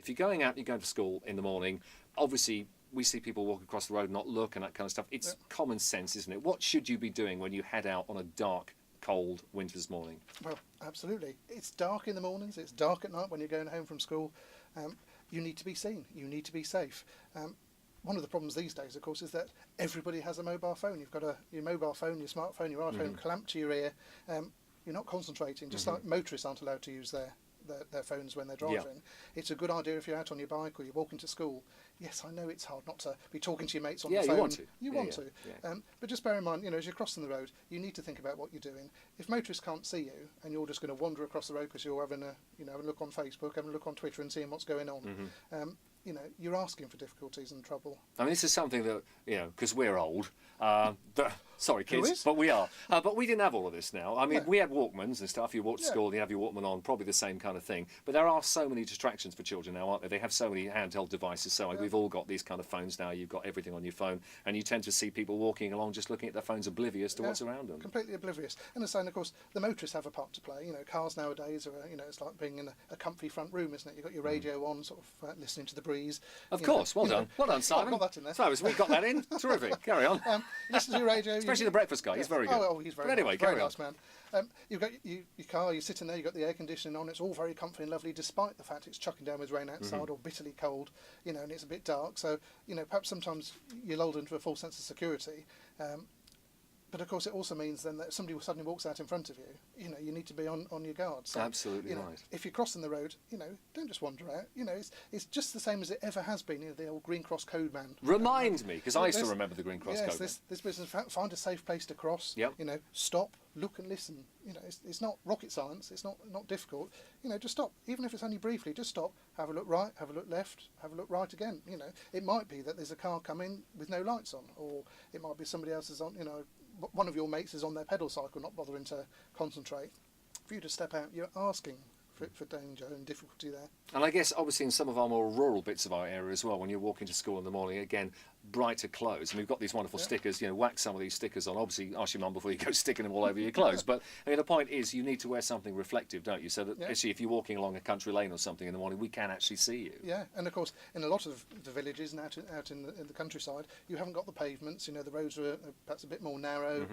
If you're going out and you're going to school in the morning, obviously we see people walk across the road, not look and that kind of stuff. It's common sense, isn't it? What should you be doing when you head out on a dark, cold winter's morning? Well, absolutely. It's dark in the mornings, it's dark at night when you're going home from school. You need to be seen, you need to be safe. One of the problems these days, of course, is that everybody has a mobile phone. You've got your mobile phone, your smartphone, your iPhone clamped to your ear. You're not concentrating, just like motorists aren't allowed to use their phones when they're driving. It's a good idea if you're out on your bike or you're walking to school. Yes, I know it's hard not to be talking to your mates on the phone. You want to. You want to. But just bear in mind, as you're crossing the road, you need to think about what you're doing. If motorists can't see you and you're just going to wander across the road because you're having a look on Facebook, having a look on Twitter and seeing what's going on, you're asking for difficulties and trouble. I mean, this is something that, because we're old, sorry Who kids, is? but we are. But we didn't have all of this now. I mean, No. we had Walkmans and stuff. You walk to school, you have your Walkman on, probably the same kind of thing. But there are so many distractions for children now, aren't there? They have so many handheld devices. So we've all got these kind of phones now. You've got everything on your phone. And you tend to see people walking along just looking at their phones, oblivious to what's around them. Completely oblivious. And the same, of course, the motorists have a part to play. Cars nowadays are, it's like being in a comfy front room, isn't it? You've got your radio on, sort of listening to the breeze. Of course, well done. Well done, Simon. Got that in there. So we got that in. Terrific. Carry on. Listen to your radio. Especially the breakfast guy. He's very good. Oh, he's very But anyway, nice, very carry on. nice man. You've got your car, you're sitting there, you've got the air conditioning on, it's all very comfy and lovely, despite the fact it's chucking down with rain outside or bitterly cold, and it's a bit dark. So, perhaps sometimes you're lulled into a false sense of security. But of course, it also means then that if somebody suddenly walks out in front of you, you need to be on your guard. So, Absolutely right. If you're crossing the road, don't just wander out. It's just the same as it ever has been. The old Green Cross Code man. Remind me, because I used to remember the Green Cross Code. Yes, this business, find a safe place to cross. Yep. Stop, look and listen. It's not rocket science. It's not difficult. Just stop, even if it's only briefly. Just stop, have a look right, have a look left, have a look right again. It might be that there's a car coming with no lights on, or it might be somebody else is on. One of your mates is on their pedal cycle, not bothering to concentrate. For you to step out, you're asking for danger and difficulty there. And I guess obviously in some of our more rural bits of our area as well, when you're walking to school in the morning, again, brighter clothes. And we've got these wonderful stickers, whack some of these stickers on. Obviously, ask your mum before you go sticking them all over your clothes. But the point is you need to wear something reflective, don't you? So that actually if you're walking along a country lane or something in the morning, we can actually see you. Yeah, and of course, in a lot of the villages and out in the countryside, you haven't got the pavements. The roads are perhaps a bit more narrow.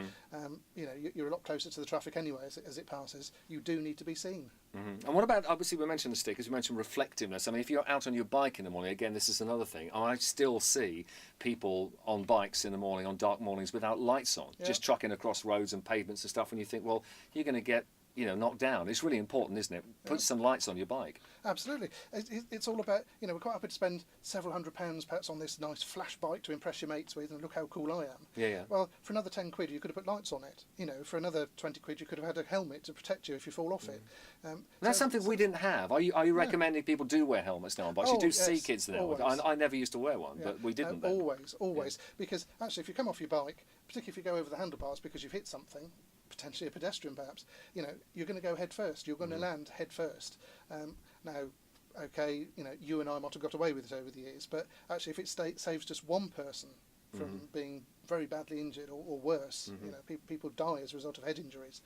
You're a lot closer to the traffic anyway as it passes. You do need to be seen. And what about, obviously we mentioned the stickers, we mentioned reflectiveness. I mean, if you're out on your bike in the morning, again, this is another thing. I still see people on bikes in the morning, on dark mornings, without lights on, just trucking across roads and pavements and stuff, and you think, well, you're going to get knocked down. It's really important, isn't it? Put some lights on your bike. Absolutely. It's all about, we're quite happy to spend several £100 perhaps on this nice flash bike to impress your mates with and look how cool I am. Yeah. Well, for another 10 quid, you could have put lights on it. For another 20 quid, you could have had a helmet to protect you if you fall off it. That's something we didn't have. Are you recommending people do wear helmets now on bikes? You do see kids now. I never used to wear one, but we didn't then. Always. Because actually, if you come off your bike, particularly if you go over the handlebars because you've hit something, potentially a pedestrian perhaps, you're going to go head first. You're going to land head first. Now, okay, you and I might have got away with it over the years, but actually if it saves just one person from being very badly injured or worse, people die as a result of head injuries,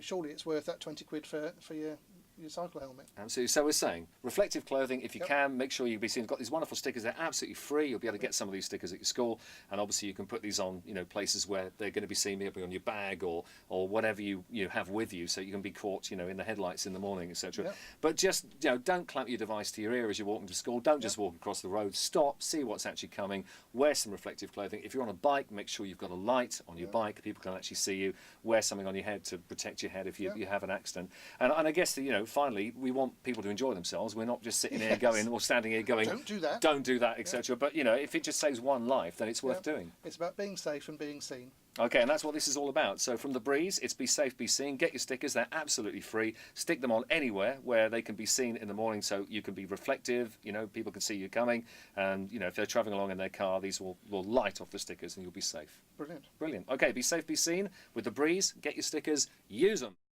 surely it's worth that 20 quid for your cycle helmet. Absolutely. So we're saying reflective clothing, if you can, make sure you be seen. Got these wonderful stickers. They're absolutely free. You'll be able to get some of these stickers at your school, and obviously you can put these on places where they're going to be seen, maybe on your bag or whatever you have with you, so you can be caught in the headlights in the morning, etc. But just don't clamp your device to your ear as you're walking to school. Don't just walk across the road. Stop, see what's actually coming, wear some reflective clothing. If you're on a bike, make sure you've got a light on your bike, people can actually see you. Wear something on your head to protect your head if you have an accident. And I guess finally, we want people to enjoy themselves. We're not just sitting here going or standing here going, don't do that, etc. But if it just saves one life, then it's worth doing. It's about being safe and being seen. Okay, and that's what this is all about. So from The Breeze, it's be safe, be seen. Get your stickers, they're absolutely free. Stick them on anywhere where they can be seen in the morning, so you can be reflective, people can see you coming, and if they're travelling along in their car, these will light off the stickers and you'll be safe. Brilliant. Brilliant. Okay, be safe, be seen with The Breeze. Get your stickers, use them.